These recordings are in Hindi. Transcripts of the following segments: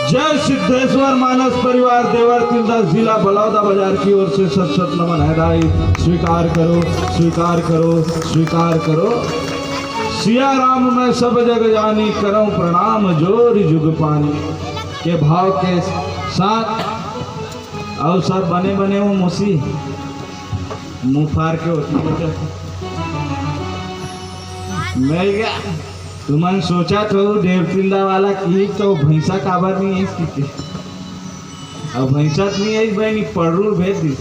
जय सिद्धेश्वर मानस परिवार देवर तिलदा जिला बलौदा बाजार की ओर से सत सत नमन है दाई। स्वीकार करो स्वीकार करो स्वीकार करो। सिया राम मैं सब जग जानी करूं प्रणाम जोर जुग पानी के भाव के साथ। और सब बने बने वो मुसी मुँह फाड़ के होती मैं क्या तुमने सोचा तो देवतिल्दा वाला की तो भैंसा काबर नहीं है इसकी और भैंसा नहीं है भाई नहीं पड़रू भेज दी।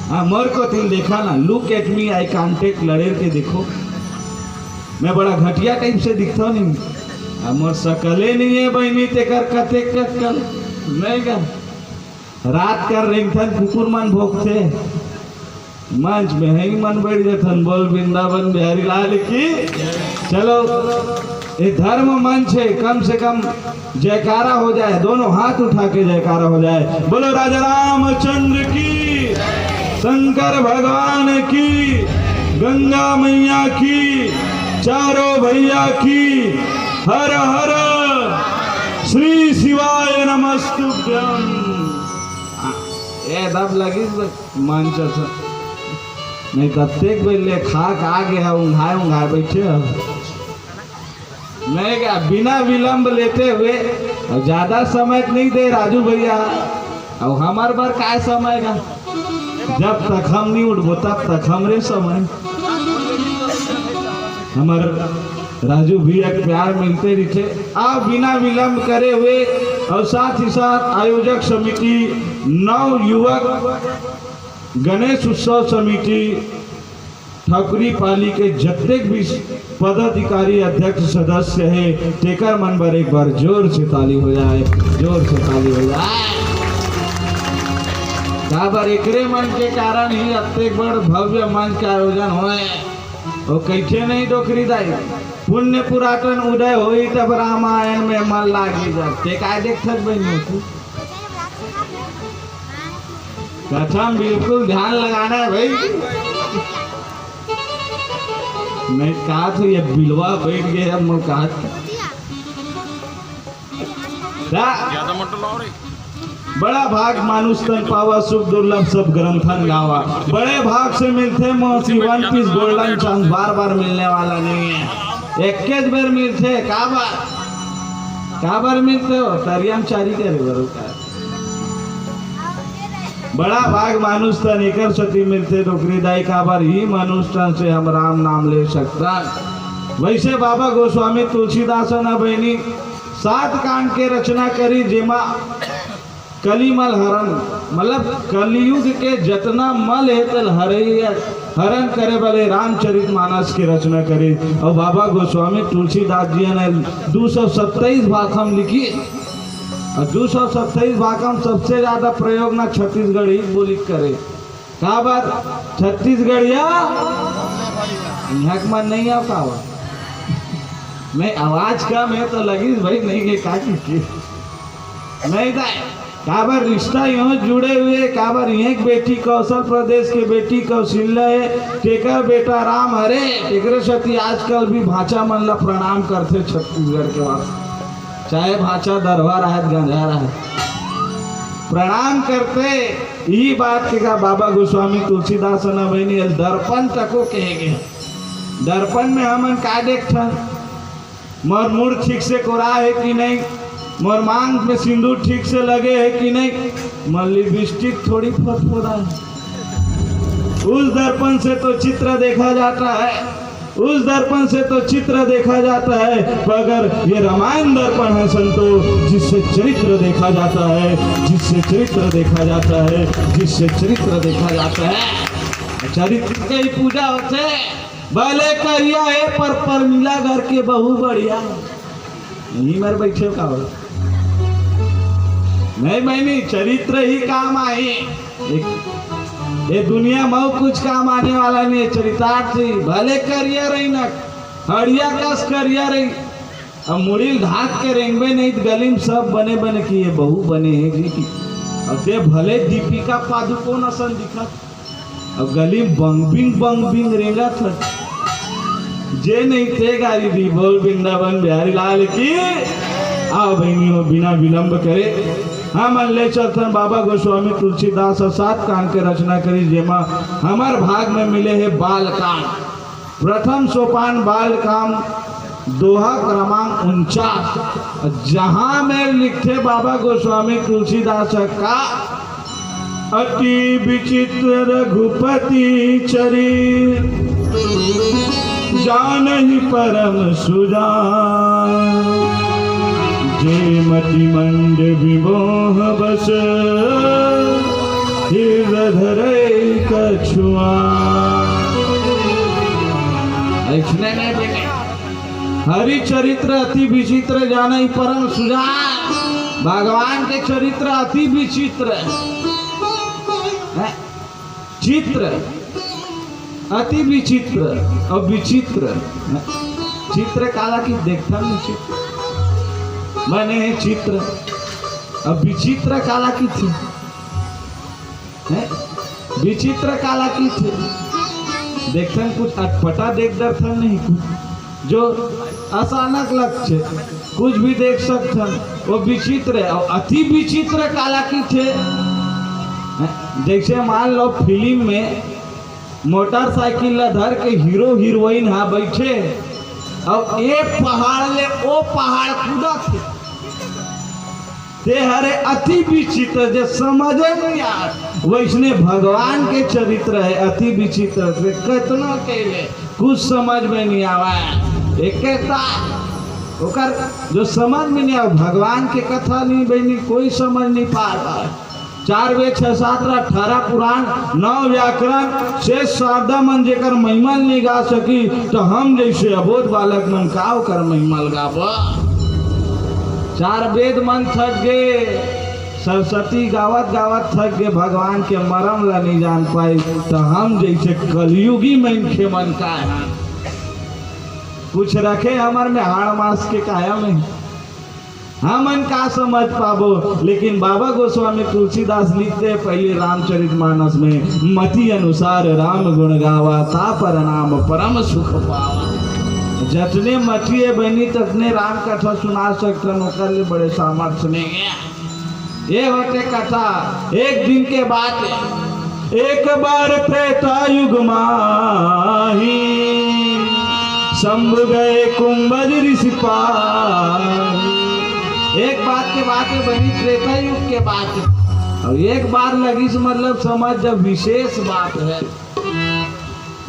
हाँ मोर को तिल देखा ना look at me eye contact लड़ेर के देखो मैं बड़ा घटिया टाइप से दिखता हूँ नहीं मोर सकले नहीं है बहनी ते कर कते कल मैं क्या रात कर रेंगथन कुकुर मन भोगते मंच में है मन बैठ जाथन बोल वृंदावन बिहारी लाल की। चलो ये धर्म मंच है कम से कम जयकारा हो जाए दोनों हाथ उठा के जयकारा हो जाए। बोलो राजा रामचंद्र की शंकर भगवान की गंगा मैया की चारों भैया की हर हर श्री शिवाय नमस्तुभ्यम। ये दब लगी मंच से नहीं कत्तेक बेले खा खा गया उंघाए बैठे मैं क्या बिना विलंब लेते हुए ज्यादा समय नहीं दे राजू भैया और हमारे बार काय समय का जब तक हम नहीं उठबो तब तक हमरे समय हमारे राजू भैया प्यार मिलते रहे। आप बिना विलंब करे हुए और साथ ही साथ आयोजक समिति नव युवक गणेश उत्सव समिति ठाकुरी पाली के जत्तेक भी पदाधिकारी अध्यक्ष सदस्य है टेकर मन पर एक बार जोर से ताली हो जाए जोर से ताली हो जाए। काबर एकरे मन के कारण ही अत्येक बड़ भव्य मंच का आयोजन होए और कैसे नहीं डोकरी दाई पुण्य पुरातन उदय होई तब रामायण में मन लागी जब ते काय देखत बनी कथम बिल्कुल ध्यान लगाना है भाई नहीं कहा तो ये बिलवा बैठ गए अब मैं कहा बड़ा भाग मानुष तन पावा सुख दुर्लभ सब ग्रंथन गावा। बड़े भाग से मिलते मोसी वन पीस गोल्डन चांस बार बार मिलने वाला नहीं है एक बार मिलते काबर मिलते हो तरियम चारी करे बरोबर बड़ा भाग मानुष तन एकर सती मिलते नौकरीदाई काबर ही मनुष्य तन से हम राम नाम ले सकता। वैसे बाबा गोस्वामी तुलसीदास न बहनी 7 कांड के रचना करी जेमा कलिमल हरण मतलब कलयुग के जतना मल है तल हरण करे वाले रामचरित मानस की रचना करी और बाबा गोस्वामी तुलसीदास जी ने 227 भाग हम लिखी और 227 भागम सबसे ज्यादा प्रयोग ना छत्तीसगढ़ ही बोली करे कहा बात छत्तीसगढ़िया मन नहीं आ पावा मैं आवाज कम है तो लगी भाई नहीं गए काकी नहीं काबर रिश्ता यहाँ जुड़े हुए काबर एक बेटी कौशल प्रदेश के बेटी कौशल्या है टेकर बेटा राम हरे टेकर सती आजकल भी भाषा मन ला प्रणाम करते छत्तीसगढ़ के वास्ते चाहे भाषा दरबार है गंधारा है प्रणाम करते यही बात के का बाबा गोस्वामी तुलसीदास न बहनी दर्पण तको कहेंगे दर्पण में हमन का देखता मोर मुड़ ठीक से कोरा है कि नहीं मोर मांग में सिंदूर ठीक से लगे है कि नहीं मोर लिपस्टिक थोड़ी फटफटा है उस दर्पण से तो चित्र देखा जाता है उस दर्पण से तो चित्र देखा जाता है मगर ये रामायण दर्पण है संतो जिससे चरित्र देखा जाता है जिससे चरित्र देखा जाता है जिससे चरित्र देखा जाता है चरित्र की पूजा होते भले करिया है पर मिला घर के बहु बढ़िया नहीं मर बैठे का नहीं मैंने चरित्र ही काम आए ये दुनिया में कुछ काम आने वाला नहीं है चरितार्थ ही भले करिया रही ना हड़िया कस करिया रही अब मुड़ील धाक के रेंगवे नहीं गली में सब बने बने किए बहु बने हैं अब ते भले दीपिका पादुकोण असन दिखत अब गली में बंग बिंग रेंगा था जे नहीं थे गाड़ी दी बोल वृंदावन बिहारी लाल की आओ बहनियों बिना विलंब करे हम ले चलते बाबा गोस्वामी तुलसीदास 7 कांड के रचना करी जेमा हमार भाग में मिले है बाल काम। प्रथम सोपान बाल काम दोहा क्रमांक 49 जहां में लिखते बाबा गोस्वामी तुलसीदास का अति विचित्र रघुपति चरित जानहि परम सुजान जे मति मंद विमोह बस हृदय कछुआ। हरि चरित्र अति विचित्र जानहि परम सुजान। भगवान के चरित्र अति विचित्र है। चित्र अति विचित्र और विचित्र चित्र काला की देखता नहीं चित्र बने चित्र और विचित्र काला की थी विचित्र काला की थी देखते कुछ अटपटा देख दर्शन नहीं कुछ जो अचानक लक्ष्य कुछ भी देख सकते वो विचित्र है। और अति विचित्र काला की थे जैसे मान लो फिल्म में मोटरसाइकिल धर के हीरो हीरोइन हाँ बैठे और एक पहाड़ ले ओ पहाड़ कूदा ते हरे अति विचित्र जो समझे नहीं यार वैसने भगवान के चरित्र है अति विचित्र से कितना के लिए कुछ समझ में नहीं आवा एक ओकर जो समझ में नहीं आवा भगवान के कथा नहीं बनी कोई समझ नहीं पा रहा। 4 वेद 6 शास्त्र 18 पुराण 9 व्याकरण शेष शारदा मन जेकर महिमल नहीं गा सकी तो हम जैसे अबोध बालक मन काव कर महिमल गाब। 4 वेद मन थक गए सरस्वती गावत गावत थक गए भगवान के मरम ला नहीं जान पाए तो हम जैसे कलयुगी मन के मन का है कुछ रखे हमार में हाड़ मास के काया में हमन का समझ पाबो। लेकिन बाबा गोस्वामी तुलसीदास लिखते पहले रामचरितमानस में मति अनुसार राम गुण गावा ता पर नाम परम सुख पावा। जतने मटिए बनी ततने राम कथा सुना सकते नौकर ले बड़े सामर्थ्य नहीं ये होते कथा। एक दिन के बाद एक बार त्रेता युग माही शंभु गए कुंभज ऋषि पाही। एक बात के बात है बनी त्रेता युग के बात और एक बार लगी से मतलब समझ जब विशेष बात है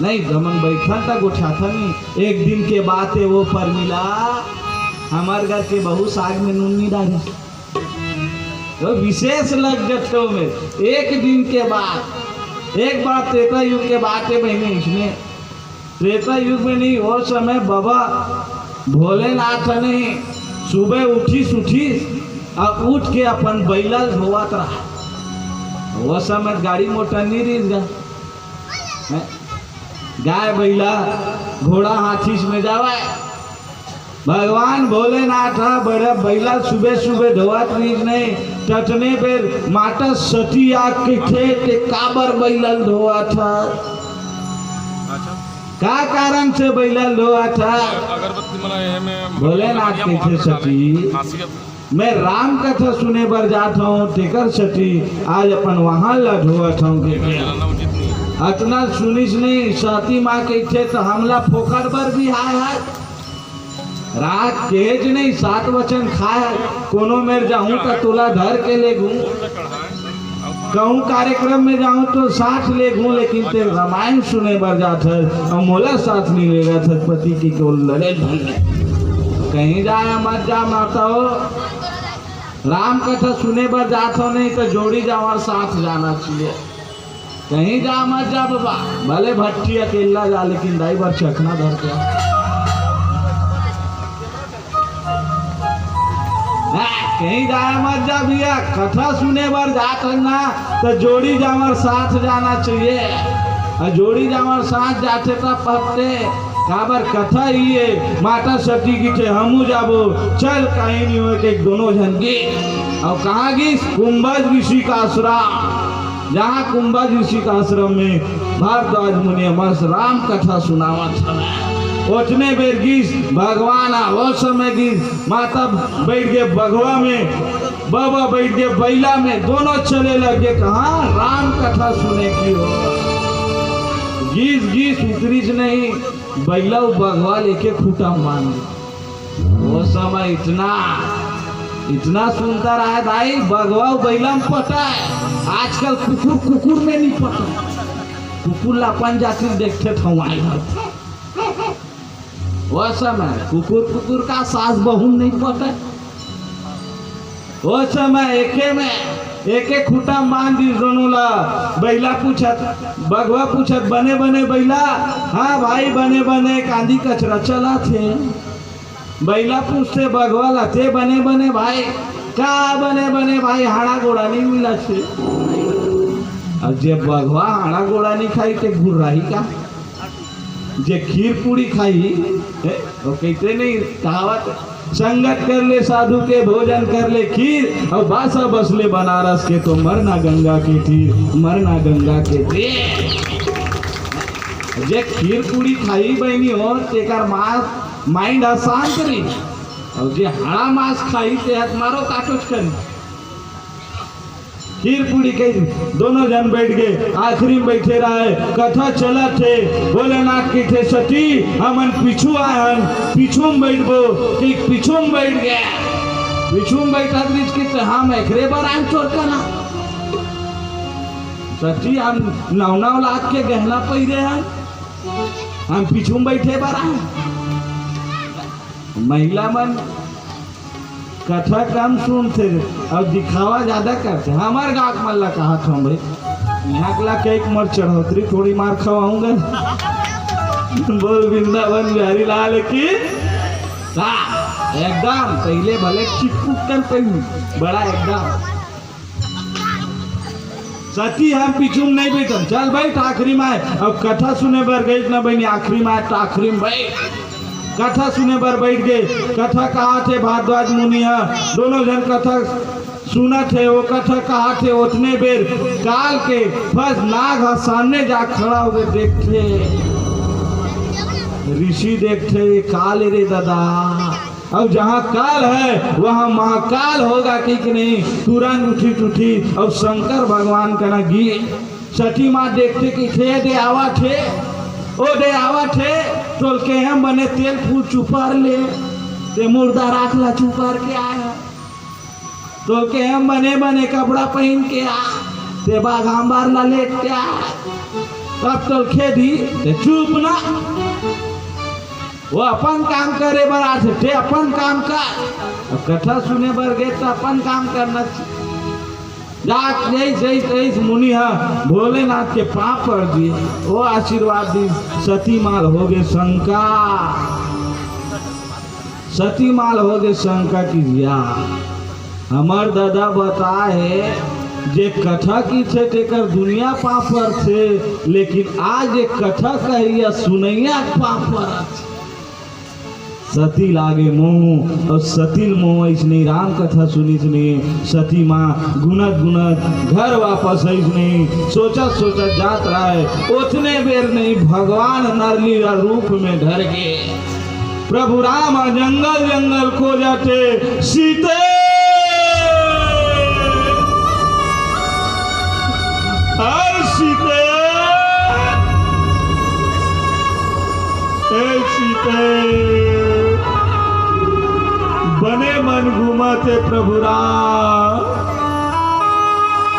नहीं जमन बैठा था गोठा था नहीं। एक दिन के बात है वो पर मिला हमारे घर के बहु साग में नून नहीं डाली तो विशेष लग जटों में। एक दिन के बाद एक बार त्रेता युग के बात है बहने इसमें त्रेता युग में नहीं वो समय बाबा भोलेनाथ नहीं सुबह उठी और उठ के अपन बैला धोवत रहा। वो समय गाड़ी मोटर नहीं रिस गया गाय बैला घोड़ा हाथी में जावा भगवान भोलेनाथ बड़े बैला सुबह सुबह धोवत रीज नहीं टटने पे माता सती आग के खेत काबर बैला धोआ था का कारण से बैला धोआ था भोलेनाथ के थे सती। मैं राम कथा सुने बर जाता हूँ टेकर सती आज अपन वहाँ लधोआ था अतना सुनिस नहीं सती माँ के थे तो हमला फोकर बर भी हाय रात केज नहीं 7 वचन खाए कोनो मेर जाऊँ का तोला धर के ले घूम कहूँ कार्यक्रम में जाऊँ तो साथ ले घूँ लेकिन तेरे रामायण सुने बर जात है और मोला साथ नहीं लेगा छत्रपति की को लड़े कहीं जाए मत जा माता हो राम कथा सुने बर जात हो नहीं तो जोड़ी जाओ साथ जाना चाहिए। कहीं जा मत जा बाबा भले भट्टी अकेला जा लेकिन दाई बार चखना धर के कहीं जाए मत जा भैया कथा सुने बर जात ना तो जोड़ी जावर साथ जाना चाहिए और जोड़ी जावर साथ जाते तब पहते काबर कथा ही है माता सती की थे हमू जाबो चल कहीं नहीं हो के दोनों जन की और कहाँ की कुंभज ऋषि का आश्रम जहाँ कुंभज ऋषि का आश्रम में भारद्वाज मुनि मस्त राम कथा सुनावा था उतने बेर गीस भगवान वो समय गीस माता बैठ गए बघवा में, बाबा बैठ गए बैला में, दोनों चले लगे कहाँ राम कथा सुने की हो। गीस गीस उतरीच नहीं, बैला बघवा लेके खूटा मान वो समय इतना सुनता रहा भाई बघवा बैला में पटा है। आजकल कुकुर में नहीं पटा, कुकुर अपन जाति देखते थे वो समय कुकुर का सास बहू नहीं पटा। वो समय एके खूटा मान दी दोनों ला। बैला पूछत बघवा पूछत बने बने बैला, हाँ भाई बने बने कांदी कचरा चला थे। बैला पूछते बघवा लाते बने बने भाई का बने बने भाई हाड़ा गोड़ा नहीं मिला छे। अब जे बघवा हाड़ा गोड़ा नहीं खाई ते घूर रही का, जे खीर पूरी खाई वो कहते नहीं कहावत संगत कर ले साधु के भोजन कर ले खीर और बासा बसले बनारस के तो मरना गंगा के तीर, मरना गंगा के तीर। जे खीर पूरी खाई बहनी हो तेकर माइंड आसान करी और जे हरा मांस खाई ते हाथ मारो काटोच करी। खीर पूरी कही दोनों जन बैठ गए, आखिरी में बैठे रहे, कथा चला थे। भोलेनाथ की थे सती हमन पीछू आयन, पीछू में बैठबो कि पीछू में बैठ गया, पीछू में बैठा बीच के हम एकरे बार आम चोर का ना सची हम नौ लाख के गहना पहिरे हैं, हम पीछू में बैठे बार आए। महिला मन कथा कम सुनते और दिखावा ज्यादा करते। हमारे गाँव मल्ला कहा था भाई यहाँ ला के एक मर चढ़ोतरी थोड़ी मार खवाऊंगा। बोल वृंदावन बिहारी लाल की एकदम पहले भले चिपकुट कर पहली बड़ा एकदम सती हम पीछू में नहीं बैठन। चल भाई आखिरी में अब कथा सुने बर गई ना बहनी, आखिरी में आखिरी में भाई कथा सुने पर बैठ गए। कथा कहा थे भारद्वाज मुनिया, दोनों जन कथा सुना थे। वो कथा कहा थे उतने बेर काल के बस नाग सामने जा खड़ा हो गए। देखते ऋषि देखते काल रे दादा, अब जहाँ काल है वहाँ महाकाल होगा कि नहीं। तुरंत उठी टूठी अब शंकर भगवान का ना गी सती माँ देखते कि थे दे आवा थे ओ दे आवा थे टोल के हम बने तेल फूल चुपार ले ते मुर्दा राख ला चुपार के आया। टोल के हम बने बने कपड़ा पहन के आ ते बाघांबार ला लेट के आ। तब टोल खे दी ते चुप ना, वो अपन काम करे बर आते ते अपन काम कर। अब कथा सुने बर गए तो अपन काम करना जैसे मुनि भोलेनाथ के पाप पर दिए, वो आशीर्वाद दी। सती माल हो गए शंका, सती माल हो गए शंका की जिया। हमार दादा बताए जे कथा की थे तेकर दुनिया पाप पर थे, लेकिन आज एक कथा कहिया सुनैया पाप पर। सती लागे मोह और सती मोह इसने राम कथा सुनी नहीं। सती माँ गुनत गुनत घर वापस आई नहीं, सोचा सोचा जात रहा है। उतने बेर नहीं भगवान नरलीला रूप में ढर गए। प्रभु राम जंगल जंगल खो जाते सीते हर सीते सीते बने मन घुमाते प्रभु राम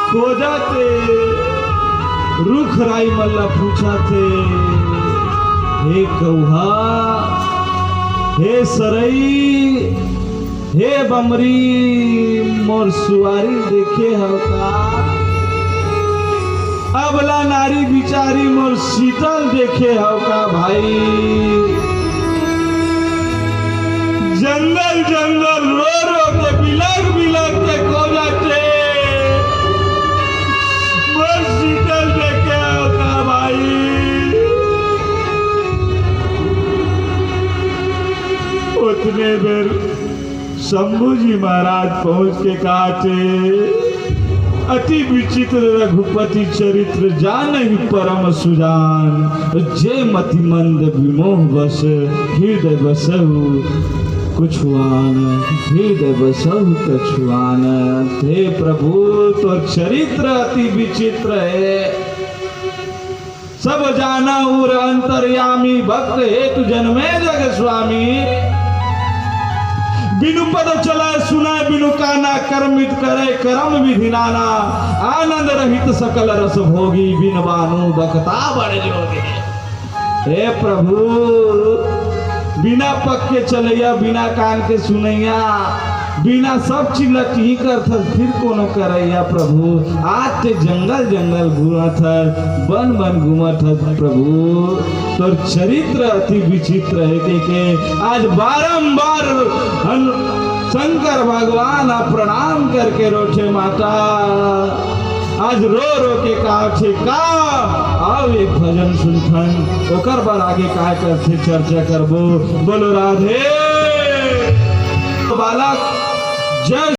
खो जाते। रुख राई मल्ला पूछाते हे कौहा हे सरई हे बमरी मोर सुवारी देखे हवका। अबला नारी बिचारी मोर शीतल देखे हवका। भाई जंगल जंगल रो रो के बिलक बिलक के खो जाते मोर शीतल देखे हवका। भाई उतने बेर शंभू जी महाराज पहुंच के कहते अति विचित्र रघुपति चरित्र जानहि परम सुजान। जे मति मंद विमोह बस हृदय बसहु कुछुआन, हृदय बसहु कछुआन। हे प्रभु तो चरित्र अति विचित्र है, सब जाना उर अंतर्यामी, भक्त हेतु जन्मे जग स्वामी। बिनु पद चला सुना बिनु काना, कर्मित करे कर्म विधि नाना। आनंद रहित सकल रस भोगी, बिन बानु बकता बड़ जोगी। हे प्रभु बिना पक के चलैया, बिना कान के सुनैया, बिना सब चीज लटी कर फिर कोनो करैया। प्रभु आज ते जंगल जंगल घूमत है, बन बन घूमत है। प्रभु तोर चरित्र अति विचित्र है के आज बारंबार शंकर भगवान प्रणाम करके रोठे माता। आज रो रो के काछे का आओ एक भजन सुनथन, ओकर बाद आगे काय करते चर्चा करबो। बोलो राधे बालक जय।